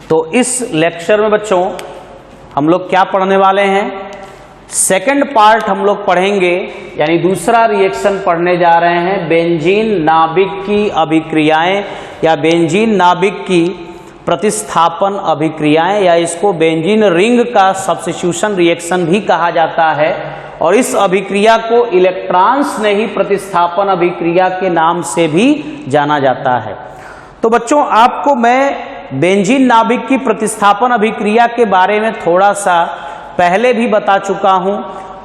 तो इस लेक्चर में बच्चों हम लोग क्या पढ़ने वाले हैं, सेकंड पार्ट हम लोग पढ़ेंगे, यानी दूसरा रिएक्शन पढ़ने जा रहे हैं, बेंजीन नाभिक की अभिक्रियाएं या बेंजीन नाभिक की प्रतिस्थापन अभिक्रियाएं, या इसको बेंजीन रिंग का सब्स्टिट्यूशन रिएक्शन भी कहा जाता है। और इस अभिक्रिया को इलेक्ट्रॉन्स ने ही प्रतिस्थापन अभिक्रिया के नाम से भी जाना जाता है। तो बच्चों आपको मैं बेंजीन नाभिक की प्रतिस्थापन अभिक्रिया के बारे में थोड़ा सा पहले भी बता चुका हूं,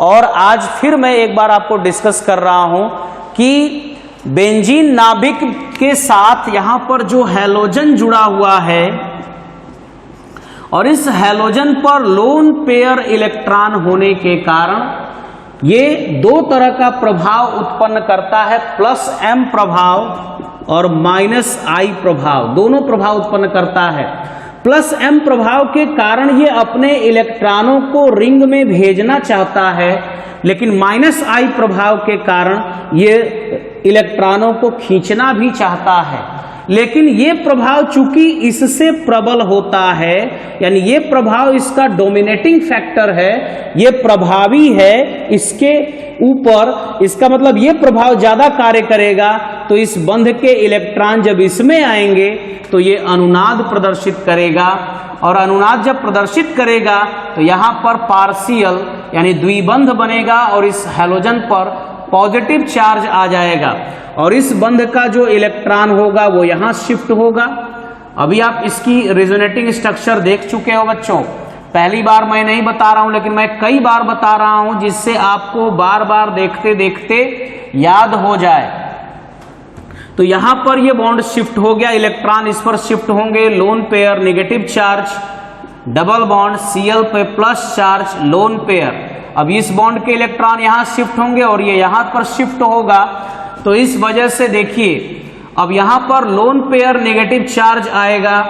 और आज फिर मैं एक बार आपको डिस्कस कर रहा हूं कि बेंजीन नाभिक के साथ यहां पर जो हैलोजन जुड़ा हुआ है और इस हैलोजन पर लोन पेयर इलेक्ट्रॉन होने के कारण ये दो तरह का प्रभाव उत्पन्न करता है, +m प्रभाव और -I प्रभाव, दोनों प्रभाव उत्पन्न करता है। +m प्रभाव के कारण ये अपने इलेक्ट्रॉनों को रिंग में भेजना चाहता है, लेकिन -I प्रभाव के कारण ये इलेक्ट्रॉनों को खींचना भी चाहता है। लेकिन ये प्रभाव चूंकि इससे प्रबल होता है, यानी ये प्रभाव इसका डोमिनेटिंग फैक्टर है, ये प्रभावी है इसके ऊपर, इसका मतलब ये प्रभाव ज्यादा कार्य करेगा, तो इस बंध के इलेक्ट्रॉन जब इसमें आएंगे तो ये अनुनाद प्रदर्शित करेगा, और अनुनाद जब प्रदर्शित करेगा तो यहां पर पार्शियल यानी द्विबंध बनेगा और इस हैलोजन पर पॉजिटिव चार्ज आ जाएगा, और इस बंध का जो इलेक्ट्रॉन होगा वो यहां शिफ्ट होगा। अभी आप इसकी रेजोनेटिंग स्ट्रक्चर देख चुके हो बच्चों, पहली बार मैं नहीं बता रहा हूं, लेकिन मैं कई बार बता रहा हूं जिससे आपको बार बार देखते देखते याद हो जाए। तो यहां पर ये बॉन्ड शिफ्ट हो गया, इलेक्ट्रॉन इस पर शिफ्ट होंगे, lone pair negative charge, double bond Cl पे प्लस चार्ज, लोन पेयर। अब इस बॉन्ड के इलेक्ट्रॉन यहां शिफ्ट होंगे और ये यहां पर शिफ्ट होगा, तो इस वजह से देखिए अब यहां पर लोन पेयर नेगेटिव चार्ज आएगा,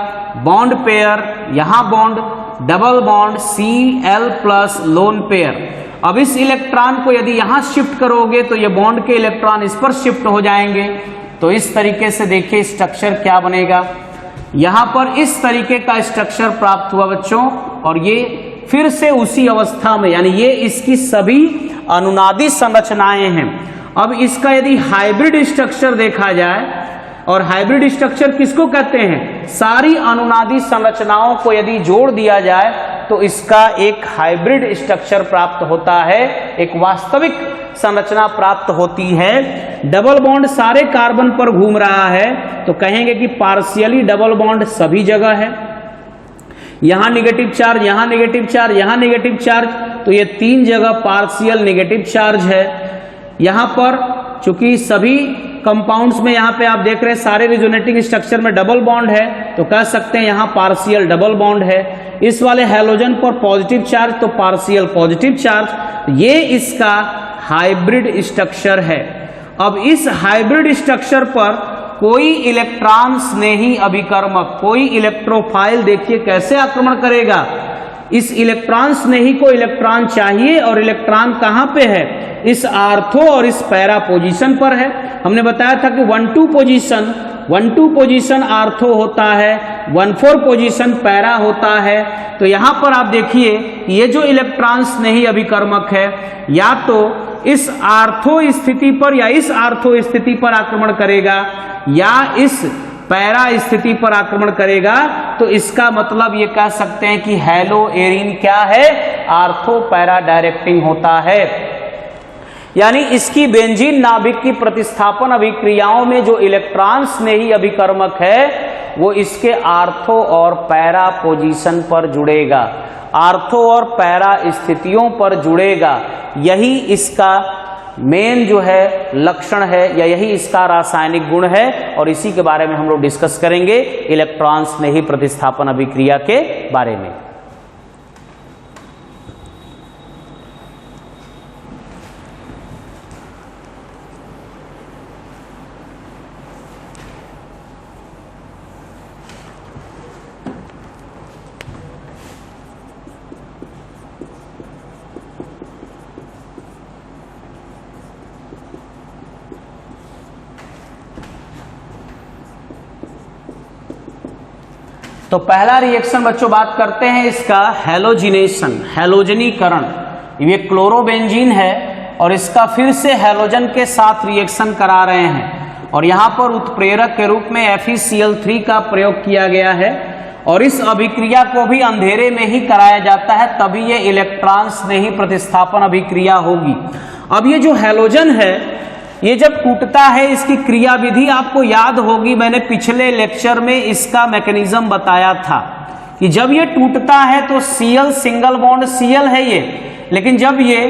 बॉन्ड पेयर, यहां bond, double bond Cl plus lone pair. अब इस इलेक्ट्रॉन को यदि यहां शिफ्ट करोगे तो ये बॉन्ड के इलेक्ट्रॉन इस पर शिफ्ट हो जाएंगे। तो इस तरीके से देखिए स्ट्रक्चर क्या बनेगा, यहां पर इस तरीके का स्ट्रक्चर प्राप्त हुआ बच्चों, और ये फिर से उसी अवस्था में, यानी ये इसकी सभी अनुनादी संरचनाएं हैं। अब इसका यदि हाइब्रिड स्ट्रक्चर देखा जाए, और हाइब्रिड स्ट्रक्चर किसको कहते हैं, सारी अनुनादी संरचनाओं को यदि जोड़ दिया जाए तो इसका एक हाइब्रिड स्ट्रक्चर प्राप्त होता है, एक वास्तविक संरचना प्राप्त होती है। डबल बॉन्ड सारे कार्बन पर घूम रहा है, तो कहेंगे कि पार्शियली डबल बॉन्ड सभी जगह है, यहां नेगेटिव चार्ज, यहां नेगेटिव चार्ज, यहां नेगेटिव चार्ज, तो ये तीन जगह पार्शियल नेगेटिव चार्ज है। यहां पर चूंकि सभी कंपाउंड्स में यहां पे आप देख रहे हैं सारे रिजोनेटिंग स्ट्रक्चर में डबल बॉन्ड है, तो कह सकते हैं यहां पार्शियल डबल बॉन्ड है। इस वाले हैलोजन पर पॉजिटिव चार्ज, तो पार्शियल पॉजिटिव चार्ज, ये इसका हाइब्रिड स्ट्रक्चर है। अब इस हाइब्रिड स्ट्रक्चर पर कोई इलेक्ट्रॉन स्नेही अभिकर्मक, कोई इलेक्ट्रोफाइल देखिए कैसे आक्रमण करेगा। इस इलेक्ट्रॉन स्नेही को इलेक्ट्रॉन चाहिए, और इलेक्ट्रॉन कहां पे है, इस आर्थो और इस पैरा पोजीशन पर है। हमने बताया था कि 1,2 पोजीशन आर्थो होता है, 1,4 पोजीशन पैरा होता है। तो यहां पर आप देखिए ये जो इलेक्ट्रॉन स्नेही अभिकर्मक है, या तो इस आर्थो स्थिति पर या इस आर्थो स्थिति पर आक्रमण करेगा, या इस पैरा स्थिति पर आक्रमण करेगा। तो इसका मतलब ये कह सकते हैं कि हैलो एरीन क्या है, आर्थो पैरा डायरेक्टिंग होता है। यानी इसकी बेंजीन नाभिक की प्रतिस्थापन अभिक्रियाओं में जो इलेक्ट्रॉन स्नेही अभिकर्मक है वो इसके आर्थो और पैरा पोजीशन पर जुड़ेगा, आर्थो और पैरा स्थितियों पर जुड़ेगा। यही इसका मेन जो है लक्षण है, या यही इसका रासायनिक गुण है, और इसी के बारे में हम लोग डिस्कस करेंगे इलेक्ट्रॉन स्नेही प्रतिस्थापन अभिक्रिया के बारे में। तो पहला रिएक्शन बच्चों बात करते हैं इसका हैलोजिनेशन, हैलोजनीकरण। ये क्लोरोबेंजीन है और इसका फिर से हैलोजन के साथ रिएक्शन करा रहे हैं और यहाँ पर उत्प्रेरक के रूप में FeCl3 का प्रयोग किया गया है और इस अभिक्रिया को भी अंधेरे में ही कराया जाता है, तभी ये इलेक्ट्रॉन्स में ही प्रतिस्थापन अभिक्रिया होगी। अब ये जो हैलोजन है ये जब टूटता है इसकी क्रिया विधि आपको याद होगी, मैंने पिछले लेक्चर में इसका मैकेनिज्म बताया था कि जब ये टूटता है तो Cl सिंगल बॉन्ड Cl है ये, लेकिन जब ये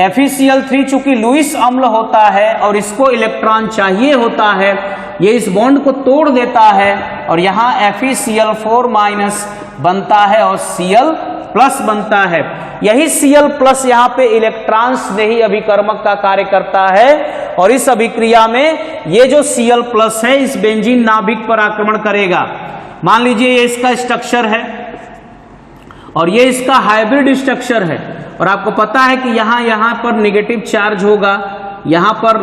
FeCl3 चूंकि लुईस अम्ल होता है और इसको इलेक्ट्रॉन चाहिए होता है, ये इस बॉन्ड को तोड़ देता है और यहाँ FeCl4 माइनस बनता है और Cl प्लस बनता है। यही Cl प्लस यहाँ पे इलेक्ट्रॉन्स में ही अभिकर्मक का कार्य करता है और इस अभिक्रिया में ये जो Cl प्लस है इस बेंजीन नाभिक पर आक्रमण करेगा। मान लीजिए ये इसका स्ट्रक्चर है और ये इसका हाइब्रिड स्ट्रक्चर है और आपको पता है कि यहाँ पर नेगेटिव चार्ज होगा, यहाँ पर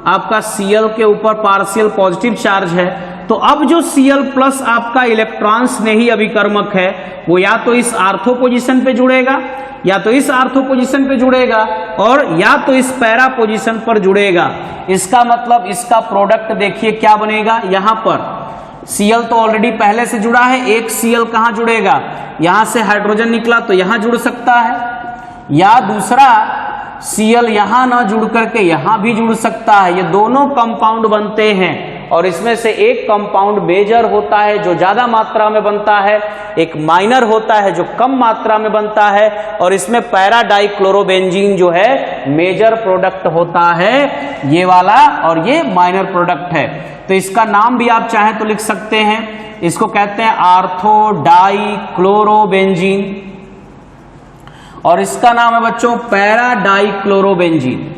आपका Cl के ऊपर पार्शियल पॉजिटिव चार्ज है। तो अब जो Cl प्लस आपका इलेक्ट्रॉन्स ने ही अभिकर्मक है वो या तो इस आर्थो पोजीशन पे जुड़ेगा या तो इस आर्थो पोजीशन पे जुड़ेगा और या तो इस पैरा पोजीशन पर जुड़ेगा। इसका मतलब इसका प्रोडक्ट देखिए क्या बनेगा, यहाँ पर Cl तो ऑलरेडी पहले से जुड़ा है, एक Cl कहाँ जुड़ेगा, यहाँ से हाइड्रोजन निकला तो यहाँ जुड़ सकता है या दूसरा Cl यहाँ ना जुड़ करके यहाँ भी जुड़ सकता है। ये दोनों कंपाउंड बनते हैं और इसमें से एक कंपाउंड मेजर होता है जो ज्यादा मात्रा में बनता है, एक माइनर होता है जो कम मात्रा में बनता है और इसमें पैरा डाइक्लोरोबेंजीन जो है मेजर प्रोडक्ट होता है ये वाला और ये माइनर प्रोडक्ट है। तो इसका नाम भी आप चाहें तो लिख सकते हैं, इसको कहते हैं आर्थो डाइक्लोरोबेंजीन और इसका नाम है बच्चों पैरा डाइक्लोरोबेंजीन।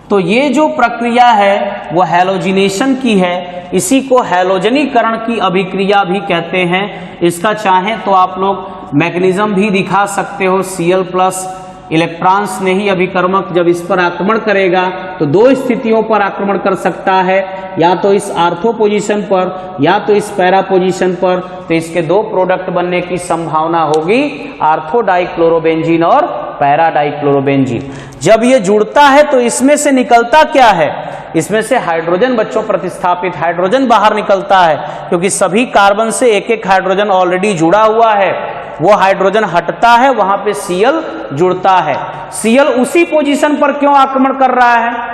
तो ये जो प्रक्रिया है वो हैलोजिनेशन की है, इसी को हैलोजनीकरण की अभिक्रिया भी कहते हैं। इसका चाहें तो आप लोग मैकेनिज्म भी दिखा सकते हो। Cl प्लस इलेक्ट्रॉन्स ने ही अभिकर्मक जब इस पर आक्रमण करेगा तो दो स्थितियों पर आक्रमण कर सकता है, या तो इस आर्थो पोजीशन पर या तो इस पैरा पोजीशन पर। तो इसके दो प्रोडक्ट बनने की संभावना होगी, आर्थो डाइक्लोरोबेंजीन और पैरा डाइक्लोरोबेंजीन। जब ये जुड़ता है तो इसमें से निकलता क्या है, इसमें से हाइड्रोजन बच्चों प्रतिस्थापित हाइड्रोजन बाहर निकलता है क्योंकि सभी कार्बन से एक एक हाइड्रोजन ऑलरेडी जुड़ा हुआ है। वो हाइड्रोजन हटता है, वहां पे Cl जुड़ता है। Cl उसी पोजीशन पर क्यों आक्रमण कर रहा है,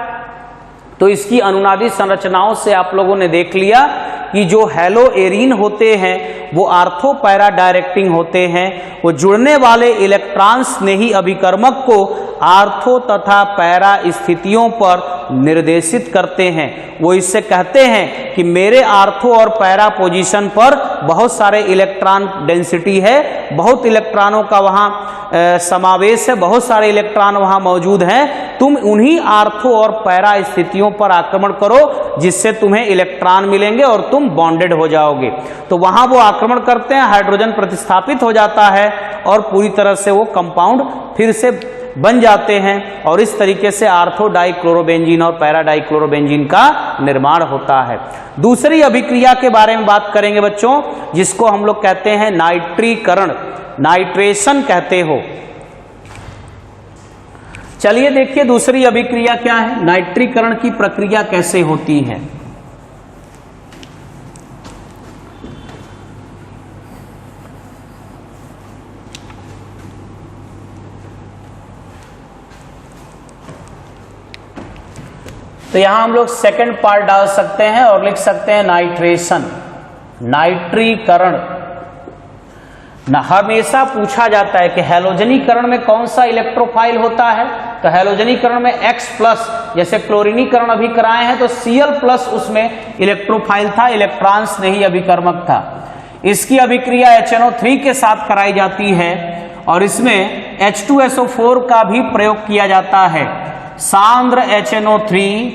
तो इसकी अनुनादी संरचनाओं से आप लोगों ने देख लिया कि जो हैलो एरीन होते हैं वो आर्थो पैरा डायरेक्टिंग होते हैं, वो जुड़ने वाले इलेक्ट्रॉन्स ने ही अभिकर्मक को आर्थो तथा पैरा स्थितियों पर निर्देशित करते हैं। वो इससे कहते हैं कि मेरे आर्थो और पैरा पोजीशन पर बहुत सारे इलेक्ट्रॉन डेंसिटी है, बहुत इलेक्ट्रॉनों का वहाँ समावेश है, बहुत सारे इलेक्ट्रॉन वहाँ मौजूद हैं, तुम उन्हीं आर्थो और पैरा स्थितियों पर आक्रमण करो जिससे तुम्हें इलेक्ट्रॉन मिलेंगे और तुम बॉन्डेड हो जाओगे। तो वहाँ वो आक्रमण करते हैं, हाइड्रोजन प्रतिस्थापित हो जाता है और पूरी तरह से वो कंपाउंड फिर से बन जाते हैं और इस तरीके से आर्थो डाइक्लोरोबेंजीन और पैरा डाइक्लोरोबेंजीन का निर्माण होता है। दूसरी अभिक्रिया के बारे में बात करेंगे बच्चों, जिसको हम लोग कहते हैं नाइट्रीकरण, नाइट्रेशन कहते हो। चलिए देखिए दूसरी अभिक्रिया क्या है, नाइट्रीकरण की प्रक्रिया कैसे होती है। तो यहां हम लोग सेकंड पार्ट डाल सकते हैं और लिख सकते हैं नाइट्रेशन, नाइट्रीकरण। हमेशा पूछा जाता है कि हैलोजनीकरण में कौन सा इलेक्ट्रोफाइल होता है, तो हैलोजनीकरण में X प्लस, जैसे क्लोरीनीकरण अभी कराए हैं तो Cl प्लस उसमें इलेक्ट्रोफाइल था, इलेक्ट्रॉन्स नहीं अभिकर्मक था। इसकी अभिक्रिया HNO3 के साथ कराई जाती है और इसमें H2SO4 का भी प्रयोग किया जाता है। सांद्र HNO3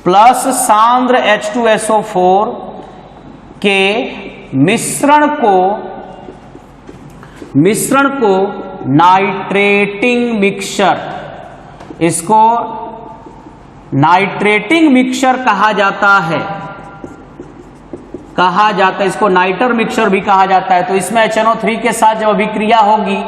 प्लस सांद्र H2SO4 के मिश्रण को नाइट्रेटिंग मिक्सचर, इसको नाइट्रेटिंग मिक्सचर कहा जाता है। कहा जाता है, इसको नाइटर मिक्सचर भी कहा जाता है। तो इसमें HNO3 के साथ जब अभिक्रिया होगी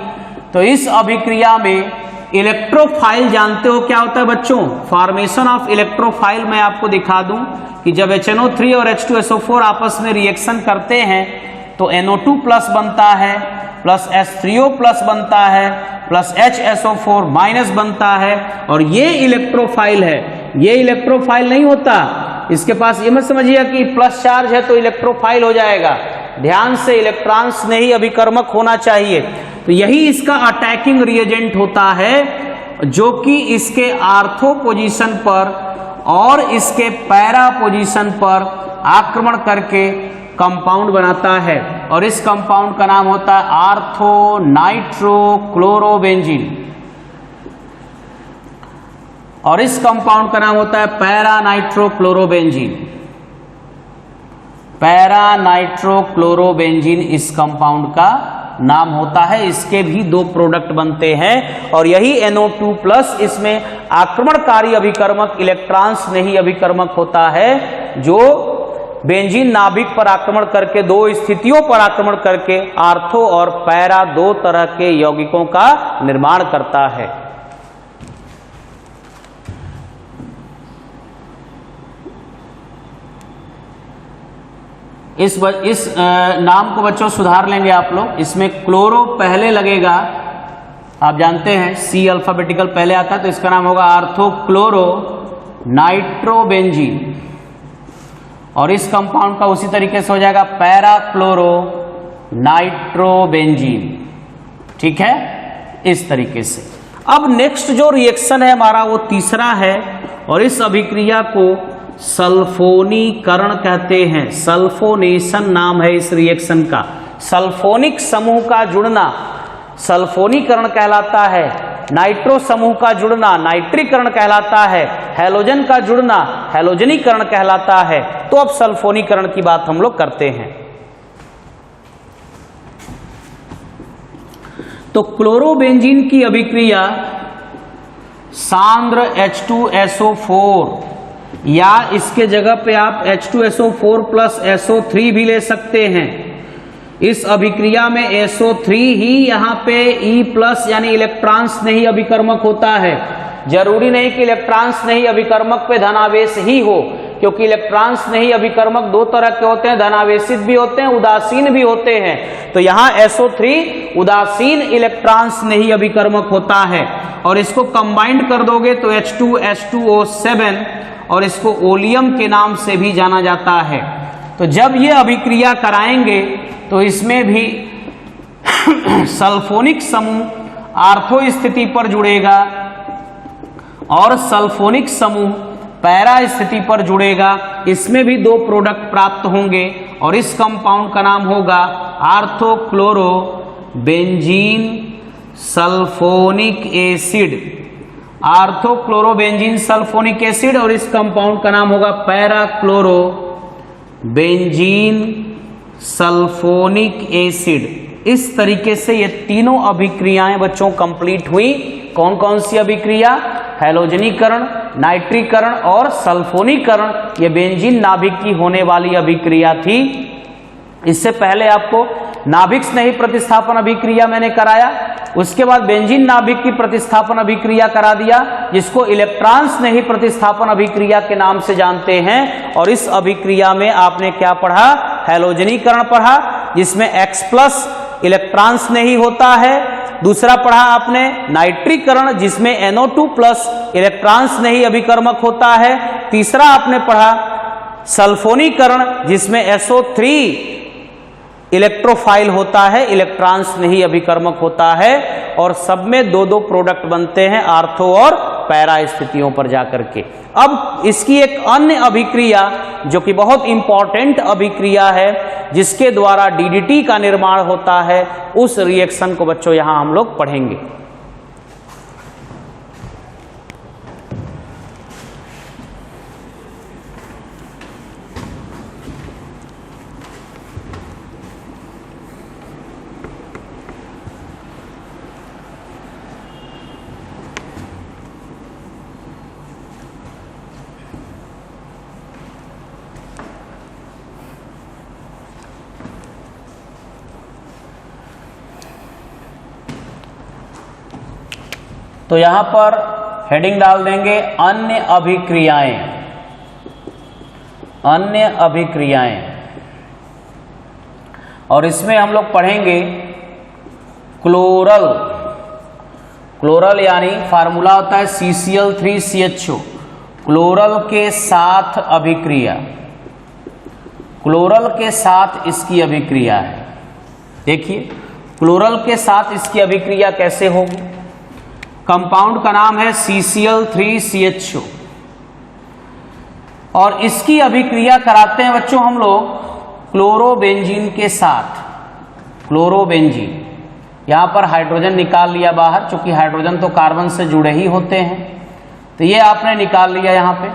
तो इस अभिक्रिया में इलेक्ट्रोफाइल जानते हो क्या होता है बच्चों? फॉर्मेशन ऑफ इलेक्ट्रोफाइल मैं आपको दिखा दूं कि जब HNO3 और H2SO4 आपस में रिएक्शन करते हैं तो NO2 प्लस बनता है, प्लस H3O प्लस बनता है, प्लस HSO4 माइनस बनता है, और ये इलेक्ट्रोफाइल है। ये इलेक्ट्रोफाइल नहीं होता, इसके पास ये मत समझिए कि प्लस चार्ज है तो इलेक्ट्रोफाइल हो जाएगा। ध्यान से, इलेक्ट्रॉन्स नहीं अभिकर्मक होना चाहिए। तो यही इसका अटैकिंग रिएजेंट होता है जो कि इसके आर्थो पोजीशन पर और इसके पैरा पोजीशन पर आक्रमण करके कंपाउंड बनाता है, और इस कंपाउंड का नाम होता है आर्थो नाइट्रोक्लोरोबेंजीन, और इस कंपाउंड का नाम होता है पैरा नाइट्रोक्लोरोबेंजीन। पैरा नाइट्रोक्लोरोबेंजीन इस कंपाउंड का नाम होता है। इसके भी दो प्रोडक्ट बनते हैं, और यही NO2 प्लस इसमें आक्रमणकारी अभिकर्मक इलेक्ट्रॉन्स नहीं अभिकर्मक होता है, जो बेंजीन नाभिक पर आक्रमण करके, दो स्थितियों पर आक्रमण करके आर्थो और पैरा दो तरह के यौगिकों का निर्माण करता है। इस नाम को बच्चों सुधार लेंगे आप लोग। इसमें क्लोरो पहले लगेगा, आप जानते हैं C अल्फाबेटिकल पहले आता है, तो इसका नाम होगा आर्थो क्लोरो नाइट्रोबेंजीन, और इस कंपाउंड का उसी तरीके से हो जाएगा पैरा क्लोरो नाइट्रोबेंजीन। ठीक है, इस तरीके से। अब नेक्स्ट जो रिएक्शन है हमारा वो तीसरा है, और इस अभिक्रिया को सल्फोनीकरण कहते हैं। सल्फोनेशन नाम है इस रिएक्शन का। सल्फोनिक समूह का जुड़ना सल्फोनीकरण कहलाता है, नाइट्रो समूह का जुड़ना नाइट्रीकरण कहलाता है, हैलोजन का जुड़ना हैलोजनीकरण कहलाता है। तो अब सल्फोनीकरण की बात हम लोग करते हैं। तो क्लोरोबेंजीन की अभिक्रिया सांद्र H2SO4, या इसके जगह पे आप H2SO4 प्लस SO3 भी ले सकते हैं। इस अभिक्रिया में SO3 ही यहाँ पे E प्लस यानी इलेक्ट्रॉन्स नहीं अभिकर्मक होता है। जरूरी नहीं कि इलेक्ट्रॉन्स नहीं अभिकर्मक पे धनावेश ही हो, क्योंकि इलेक्ट्रॉन्स नहीं अभिकर्मक दो तरह के होते हैं, धनावेशित भी होते हैं, उदासीन भी होते हैं। तो यहाँ SO3 उदासीन इलेक्ट्रॉन्स नहीं अभिकर्मक होता है, और इसको कंबाइंड कर दोगे तो H2H2O7, और इसको ओलियम के नाम से भी जाना जाता है। तो जब ये अभिक्रिया कराएंगे तो इसमें भी सल्फोनिक समूह आर्थो स्थिति पर जुड़ेगा और सल्फोनिक समूह पैरा स्थिति पर जुड़ेगा। इसमें भी दो प्रोडक्ट प्राप्त होंगे, और इस कंपाउंड का नाम होगा orthochloro benzene sulphonic acid. Orthochlorobenzene sulphonic acid, और इस कंपाउंड का नाम होगा पैराक्लोरो बेंजीन सल्फोनिक एसिड। इस तरीके से ये तीनों अभिक्रियाएं बच्चों कंप्लीट हुई। कौन कौन सी अभिक्रिया? हैलोजनीकरण, नाइट्रीकरण और सल्फोनीकरण। ये बेंजीन नाभिक की होने वाली अभिक्रिया थी। इससे पहले आपको नाभिक स्नेही प्रतिस्थापन अभिक्रिया मैंने कराया, उसके बाद बेंजीन नाभिक की प्रतिस्थापन अभिक्रिया करा दिया, जिसको इलेक्ट्रॉन स्नेही प्रतिस्थापन अभिक्रिया के नाम से जानते हैं। और इस अभिक्रिया में आपने क्या पढ़ा? हैलोजनीकरण पढ़ा, जिसमें X+ इलेक्ट्रॉन स्नेही होता है। दूसरा पढ़ा आपने नाइट्रीकरण, जिसमें NO2+ इलेक्ट्रॉन स्नेही अभिकर्मक होता है। तीसरा आपने पढ़ा सल्फोनीकरण, जिसमें SO3 इलेक्ट्रोफाइल होता है, इलेक्ट्रॉन्स नहीं अभिकर्मक होता है। और सब में दो दो प्रोडक्ट बनते हैं आर्थो और पैरा स्थितियों पर जाकर के। अब इसकी एक अन्य अभिक्रिया जो कि बहुत इंपॉर्टेंट अभिक्रिया है, जिसके द्वारा DDT का निर्माण होता है, उस रिएक्शन को बच्चों यहां हम लोग पढ़ेंगे। तो यहां पर हेडिंग डाल देंगे अन्य अभिक्रियाएं, अन्य अभिक्रियाएं। और इसमें हम लोग पढ़ेंगे क्लोरल, क्लोरल यानी फार्मूला होता है CCl3CHO, क्लोरल के साथ अभिक्रिया, क्लोरल के साथ इसकी अभिक्रिया है। देखिए क्लोरल के साथ इसकी अभिक्रिया कैसे होगी। कंपाउंड का नाम है CCl3CHO और इसकी अभिक्रिया कराते हैं बच्चों हम लोग क्लोरोबेंजीन के साथ, क्लोरोबेंजीन। यहां पर हाइड्रोजन निकाल लिया बाहर, क्योंकि हाइड्रोजन तो कार्बन से जुड़े ही होते हैं, तो ये आपने निकाल लिया यहां पे।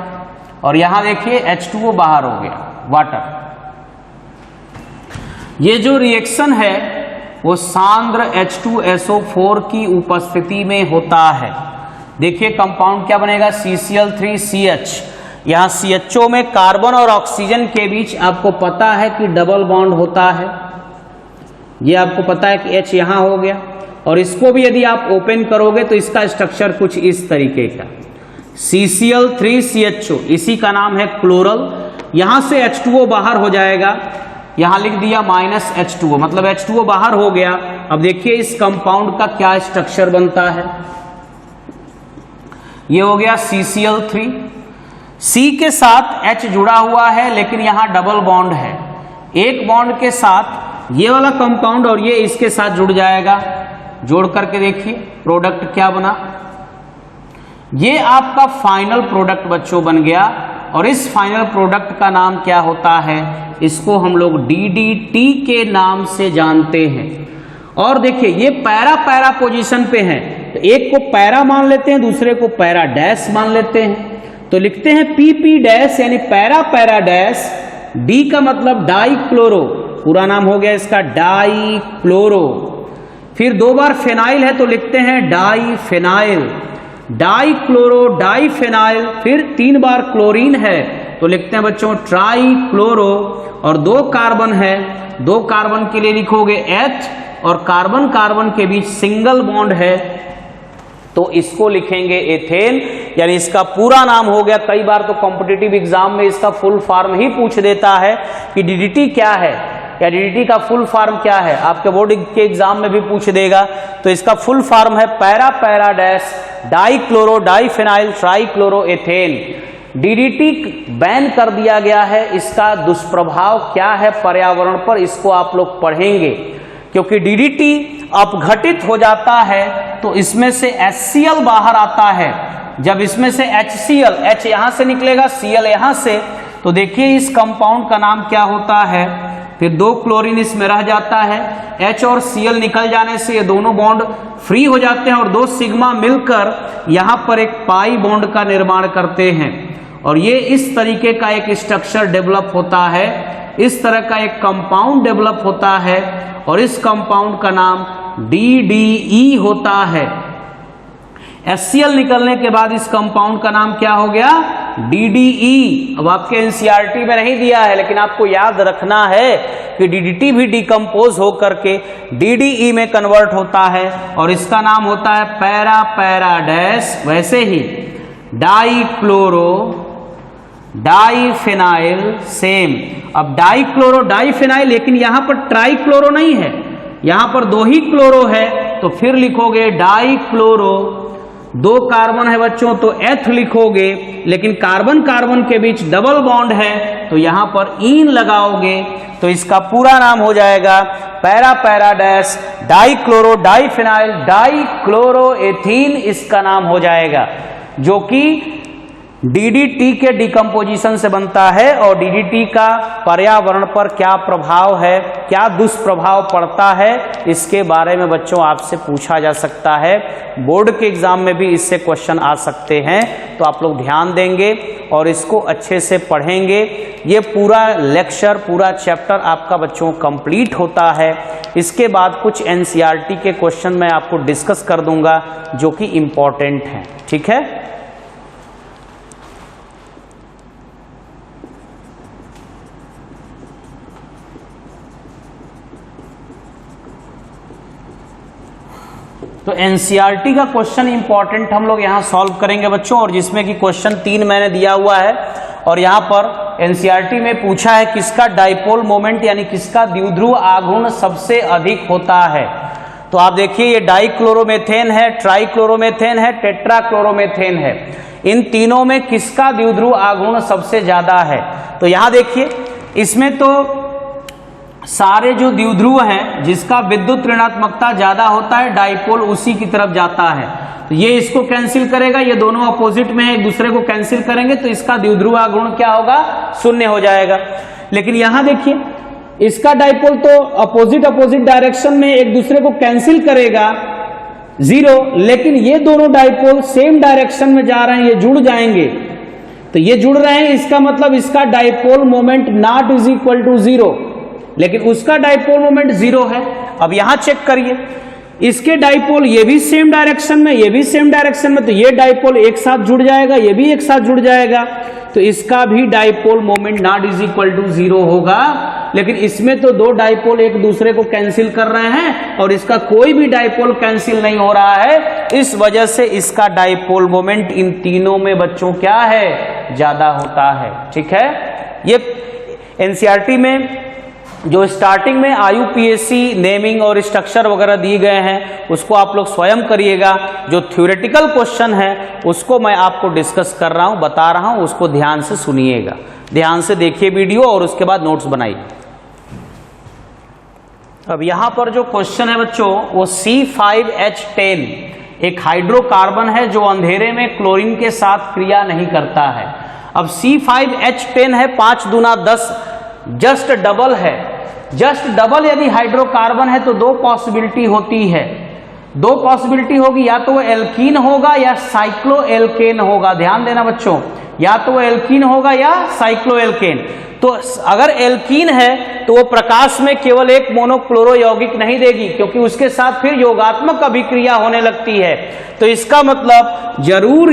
और यहां देखिए H2O बाहर हो गया, वाटर। ये जो रिएक्शन है वो सांद्र H2SO4 की उपस्थिति में होता है। देखिए कंपाउंड क्या बनेगा, CCl3CH। यहां CHO में कार्बन और ऑक्सीजन के बीच आपको पता है कि डबल बॉन्ड होता है, ये आपको पता है कि H यहां हो गया। और इसको भी यदि आप ओपन करोगे तो इसका स्ट्रक्चर कुछ इस तरीके का, CCl3CHO, इसी का नाम है क्लोरल। यहां से H2O बाहर हो जाएगा, यहां लिख दिया -H2O, मतलब H2O बाहर हो गया। अब देखिए इस कंपाउंड का क्या स्ट्रक्चर बनता है। ये हो गया CCl3, C के साथ H जुड़ा हुआ है लेकिन यहां डबल बॉन्ड है। एक बॉन्ड के साथ ये वाला कंपाउंड और ये इसके साथ जुड़ जाएगा। जोड़ करके देखिए प्रोडक्ट क्या बना। ये आपका फाइनल प्रोडक्ट बच्चों बन गया। और इस फाइनल प्रोडक्ट का नाम क्या होता है, इसको हम लोग DDT के नाम से जानते हैं। और देखिए ये पैरा पैरा पोजीशन पे है, तो एक को पैरा मान लेते हैं, दूसरे को पैरा डैश मान लेते हैं। तो लिखते हैं PP डैश यानी पैरा पैरा डैश। D का मतलब डाई क्लोरो, पूरा नाम हो गया इसका डाई क्लोरो। फिर 2 बार फेनाइल है तो लिखते हैं di phenyl, di chloro di phenyl. फिर 3 बार क्लोरीन है तो लिखते हैं बच्चों ट्राई क्लोरो। और 2 कार्बन है, 2 कार्बन के लिए लिखोगे H, और कार्बन कार्बन के बीच सिंगल बॉन्ड है तो इसको लिखेंगे एथेन। यानी इसका पूरा नाम हो गया। कई बार तो कॉम्पिटिटिव एग्जाम में इसका फुल फॉर्म ही पूछ देता है कि DDT क्या है या DDT का फुल फॉर्म क्या है, आपके बोर्ड के एग्जाम में भी पूछ देगा। तो इसका फुल फॉर्म है para para dash di chloro di phenyl tri chloro ethane. DDT ban कर दिया गया है, इसका दुष्प्रभाव क्या है पर्यावरण पर, इसको आप लोग पढ़ेंगे। क्योंकि DDT अपघटित हो जाता है तो इसमें से HCl बाहर आता है। जब इसमें से HCl, H यहां से निकलेगा, Cl यहां से, तो देखिए इस कंपाउंड का नाम क्या होता है। फिर 2 क्लोरीन इसमें रह जाता है, H और Cl निकल जाने से ये दोनों बॉन्ड फ्री हो जाते हैं और 2 सिग्मा मिलकर यहां पर एक पाई बॉन्ड का निर्माण करते हैं। और ये इस तरीके का एक स्ट्रक्चर डेवलप होता है, इस तरह का एक कंपाउंड डेवलप होता है और इस कंपाउंड का नाम DDE होता है। HCl निकलने के बाद इस कंपाउंड का नाम क्या हो गया, DDE। अब आपके NCERT में नहीं दिया है लेकिन आपको याद रखना है कि DDT भी डिकम्पोज होकर के DDE में कन्वर्ट होता है और इसका नाम होता है पैरा पैरा डैश। वैसे ही di chloro di phenyl same. अब डाई क्लोरो डाई फेनाइल, लेकिन यहां पर ट्राई क्लोरो नहीं है, यहां पर 2 ही क्लोरो है, तो फिर लिखोगे डाई क्लोरो। 2 कार्बन है बच्चों तो एथ लिखोगे, लेकिन कार्बन कार्बन के बीच डबल बॉन्ड है तो यहां पर ईन लगाओगे तो इसका पूरा नाम हो जाएगा para para dash di chloro di phenyl di chloro ethene, इसका नाम हो जाएगा, जो कि DDT के डिकम्पोजिशन से बनता है। और DDT का पर्यावरण पर क्या प्रभाव है, क्या दुष्प्रभाव पड़ता है, इसके बारे में बच्चों आपसे पूछा जा सकता है। बोर्ड के एग्जाम में भी इससे क्वेश्चन आ सकते हैं, तो आप लोग ध्यान देंगे और इसको अच्छे से पढ़ेंगे। ये पूरा लेक्चर पूरा चैप्टर आपका बच्चों कंप्लीट होता है। इसके बाद कुछ NCERT के क्वेश्चन मैं आपको डिस्कस कर दूंगा जो कि इम्पोर्टेंट हैं, ठीक है। तो एनसीईआरटी का क्वेश्चन इंपॉर्टेंट हम लोग यहाँ सॉल्व करेंगे बच्चों, और जिसमें कि क्वेश्चन 3 मैंने दिया हुआ है और यहाँ पर एनसीईआरटी में पूछा है किसका डाइपोल मोमेंट यानी किसका द्विध्रुव आघूर्ण सबसे अधिक होता है। तो आप देखिए ये डाइक्लोरोमेथेन है, ट्राइक्लोरोमेथेन है, टेट्राक्लोरोमेथेन है, इन तीनों में किसका द्विध्रुव आघूर्ण सबसे ज्यादा है। तो यहां देखिए इसमें तो सारे जो द्विध्रुव हैं जिसका विद्युत ऋणात्मकता ज्यादा होता है डाइपोल उसी की तरफ जाता है। तो ये इसको कैंसिल करेगा, ये दोनों अपोजिट में है, एक दूसरे को कैंसिल करेंगे तो इसका द्विध्रुव आघूर्ण क्या होगा, 0 हो जाएगा। लेकिन यहां देखिए इसका डाइपोल तो अपोजिट डायरेक्शन में एक दूसरे को कैंसिल करेगा 0, लेकिन ये दोनों डाइपोल सेम डायरेक्शन में जा रहे हैं, ये जुड़ जाएंगे। तो ये जुड़ रहे हैं, इसका मतलब इसका dipole moment not is equal to 0, लेकिन उसका डाइपोल मोमेंट 0 है। अब यहां चेक करिए इसके डाइपोल ये भी सेम डायरेक्शन में, ये भी सेम डायरेक्शन में, तो ये डाइपोल एक साथ जुड़ जाएगा, ये भी एक साथ जुड़ जाएगा, तो इसका भी dipole moment not is equal to 0 होगा। लेकिन इसमें तो दो डाइपोल एक दूसरे को कैंसिल कर रहे हैं और इसका कोई भी डाइपोल कैंसिल नहीं हो रहा है, इस वजह से इसका डाइपोल मोमेंट इन तीनों में बच्चों क्या है, ज्यादा होता है। ठीक है, ये एनसीईआरटी में जो स्टार्टिंग में आईयूपीएसी नेमिंग और स्ट्रक्चर वगैरह दिए गए हैं उसको आप लोग स्वयं करिएगा। जो थ्योरेटिकल क्वेश्चन है उसको मैं आपको डिस्कस कर रहा हूं, बता रहा हूं, उसको ध्यान से सुनिएगा, ध्यान से देखिए वीडियो और उसके बाद नोट्स बनाइए। अब यहां पर जो क्वेश्चन है बच्चों वो C5H10 एक हाइड्रोकार्बन है जो अंधेरे में क्लोरीन के साथ क्रिया नहीं करता है। अब C5H10 है 5 दूना 10, जस्ट डबल है। जस्ट डबल यदि हाइड्रोकार्बन है तो दो पॉसिबिलिटी होती है, दो पॉसिबिलिटी होगी, या तो वो एल्कीन होगा या साइक्लोएल्केन होगा। ध्यान देना बच्चों, या तो वो एल्कीन होगा या साइक्लोएल्केन। तो अगर एल्कीन है तो वो प्रकाश में केवल एक मोनोक्लोरो यौगिक नहीं देगी, क्योंकि उसके साथ फिर योगात्मक अभिक्रिया होने लगती है। तो इसका मतलब जरूर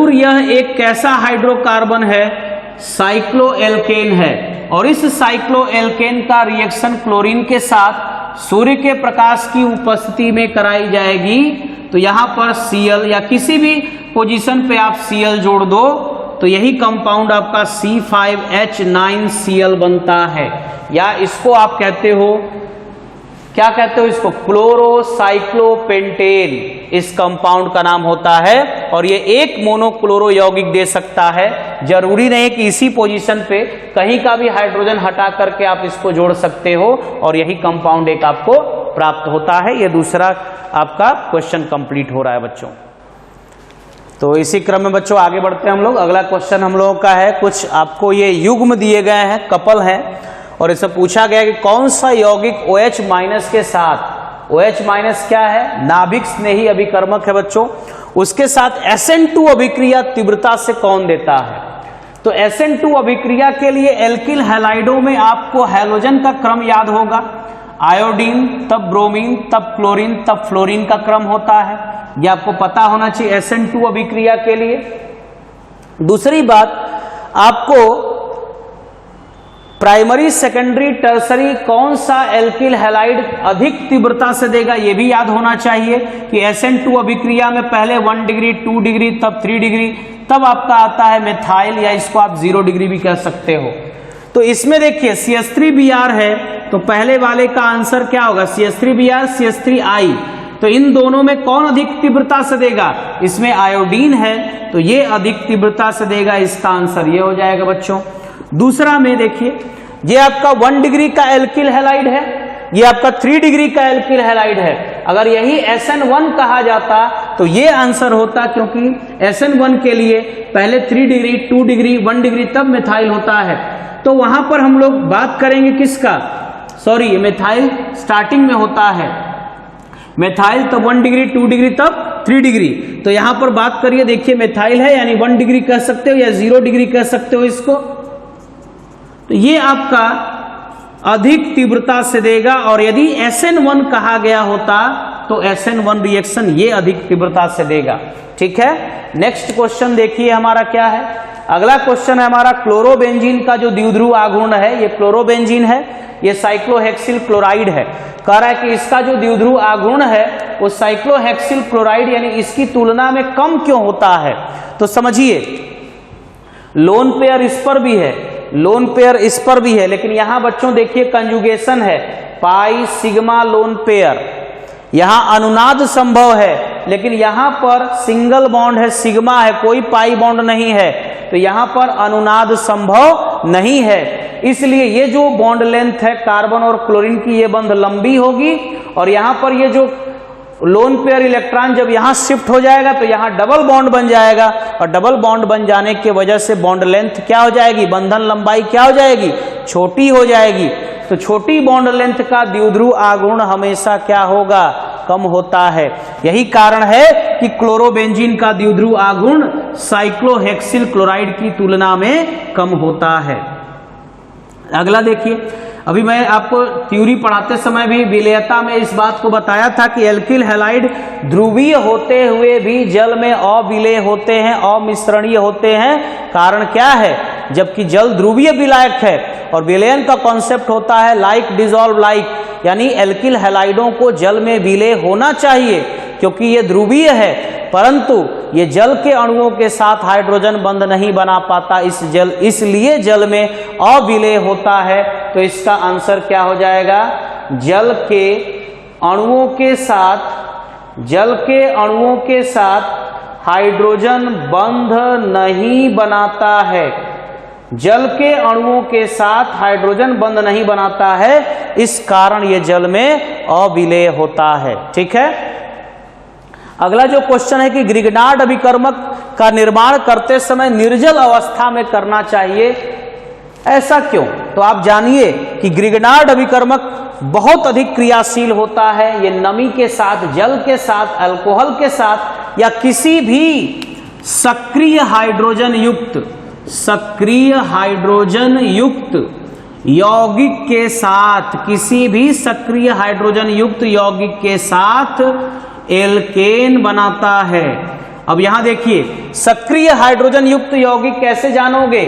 यह एक कैसा हाइड्रोकार्बन है, साइक्लोएल्केन है। और इस साइक्लोएल्केन का रिएक्शन क्लोरीन के साथ सूर्य के प्रकाश की उपस्थिति में कराई जाएगी। तो यहां पर Cl या किसी भी पोजीशन पे आप Cl जोड़ दो तो यही कंपाउंड आपका C5H9Cl बनता है, या इसको आप कहते हो, क्या कहते हो इसको, क्लोरोसाइक्लोपेंटेन इस कंपाउंड का नाम होता है। और ये एक मोनोक्लोरो यौगिक दे सकता है, जरूरी नहीं कि इसी पोजीशन पे, कहीं का भी हाइड्रोजन हटा करके आप इसको जोड़ सकते हो और यही कंपाउंड एक आपको प्राप्त होता है। ये दूसरा आपका क्वेश्चन कंप्लीट हो रहा है बच्चों। तो इसी क्रम में बच्चों आगे बढ़ते हैं हम लोग। अगला क्वेश्चन हम लोगों का है, कुछ आपको ये युग्म दिए गए हैं, कपल हैं, और इससे पूछा गया कि कौन सा यौगिक OH- के साथ, OH- क्या है, नाभिक स्नेही अभिकर्मक है बच्चों, उसके साथ SN2 अभिक्रिया तीव्रता से कौन देता है। तो SN2 अभिक्रिया के लिए एल्किल हैलाइडों में आपको हैलोजन का क्रम याद होगा, आयोडीन, तब ब्रोमीन, तब क्लोरीन, तब फ्लोरीन का क्रम होता है, यह आपको पता होना चाहिए SN2 अभिक्रिया के लिए। दूसरी बात, आपको प्राइमरी, सेकेंडरी, टर्सरी कौन सा एल्किल हैलाइड अधिक तीव्रता से देगा, यह भी याद होना चाहिए कि SN2 अभिक्रिया में पहले 1 डिग्री, 2 डिग्री, तब 3 डिग्री, तब आपका आता है मेथाइल, या इसको आप 0 डिग्री भी कह सकते हो। तो इसमें देखिए CH3Br है, तो पहले वाले का आंसर क्या होगा, CH3Br, CH3I। तो इन दोनों में कौन अधिक तीव्रता से देगा, इसमें आयोडीन है तो ये अधिक तीव्रता से देगा, इसका आंसर ये हो जाएगा बच्चों। दूसरा में देखिए, ये आपका 1 डिग्री का एल्किल हैलाइड है, ये आपका 3 डिग्री का एल्किल हैलाइड है। अगर यही SN1 कहा जाता तो ये आंसर होता, क्योंकि SN1 के लिए पहले 3 डिग्री, 2 डिग्री, 1 डिग्री, तब मिथाइल होता है। तो वहां पर हम लोग बात करेंगे किसका, सॉरी, मिथाइल स्टार्टिंग में होता है, मिथाइल तब 1 डिग्री, 2 डिग्री, तब 3 डिग्री। तो यहां पर बात करिए, देखिए मिथाइल है यानी 1 डिग्री कह सकते हो या 0 डिग्री कह सकते हो इसको। तो ये आपका अधिक तीव्रता से देगा, और यदि SN1 कहा गया होता तो SN1 रिएक्शन ये अधिक तीव्रता से देगा। ठीक है, नेक्स्ट क्वेश्चन देखिए हमारा क्या है, अगला क्वेश्चन है हमारा क्लोरोबेंजीन का जो द्विध्रुव आघूर्ण है, ये क्लोरोबेंजीन है, ये साइक्लोहेक्सिल क्लोराइड है। कह रहा है कि इसका जो द्विध्रुव आघूर्ण है वो साइक्लोहेक्सिल क्लोराइड यानी इसकी तुलना में कम क्यों होता है। तो समझिए, लोन पेयर इस पर भी है, लोन पेयर इस पर भी है, लेकिन यहां बच्चों देखिए कंजुगेशन है, पाई सिग्मा लोन पेयर, यहां अनुनाद संभव है, लेकिन यहां पर सिंगल बॉन्ड है, सिग्मा है, कोई पाई बॉन्ड नहीं है, तो यहां पर अनुनाद संभव नहीं है। इसलिए ये जो बॉन्ड लेंथ है कार्बन और क्लोरीन की, ये बंध लंबी होगी, और यहां पर ये जो लोन पेयर इलेक्ट्रॉन जब यहां शिफ्ट हो जाएगा तो यहां डबल बॉन्ड बन जाएगा, और डबल बॉन्ड बन जाने की वजह से बॉन्ड लेंथ क्या हो जाएगी, बंधन लंबाई क्या हो जाएगी, छोटी हो जाएगी। तो छोटी बॉन्ड लेंथ का द्विध्रुव आघूर्ण हमेशा क्या होगा, कम होता है। यही कारण है कि क्लोरोबेंजीन का द्विध्रुव आघूर्ण साइक्लोहेक्सिल क्लोराइड की तुलना में कम होता है। अगला देखिए, अभी मैं आपको थ्योरी पढ़ाते समय भी विलेयता में इस बात को बताया था कि एल्किल हैलाइड ध्रुवीय होते हुए भी जल में अविलेय होते हैं, अमिश्रणीय होते हैं। कारण क्या है, जबकि जल ध्रुवीय विलायक है और विलयन का कॉन्सेप्ट होता है लाइक डिसॉल्व लाइक, यानी एल्किल हैलाइडों को जल में विलय होना चाहिए क्योंकि ये ध्रुवीय है, परंतु ये जल के अणुओं के साथ हाइड्रोजन बंध नहीं बना पाता, इसलिए जल में अविलय होता है। तो इसका आंसर क्या हो जाएगा, जल के अणुओं के साथ हाइड्रोजन बंध नहीं बनाता है, जल के अणुओं के साथ हाइड्रोजन बंध नहीं बनाता है, इस कारण ये जल में अविलेय होता है। ठीक है, अगला जो क्वेश्चन है कि ग्रिग्नार्ड अभिकर्मक का निर्माण करते समय निर्जल अवस्था में करना चाहिए, ऐसा क्यों। तो आप जानिए कि ग्रिग्नार्ड अभिकर्मक बहुत अधिक क्रियाशील होता है, ये नमी के साथ, जल के साथ, अल्कोहल के साथ या किसी भी सक्रिय हाइड्रोजन युक्त यौगिक के साथ, किसी भी सक्रिय हाइड्रोजन युक्त यौगिक के साथ एल्केन बनाता है। अब यहां देखिए, सक्रिय हाइड्रोजन युक्त यौगिक कैसे जानोगे,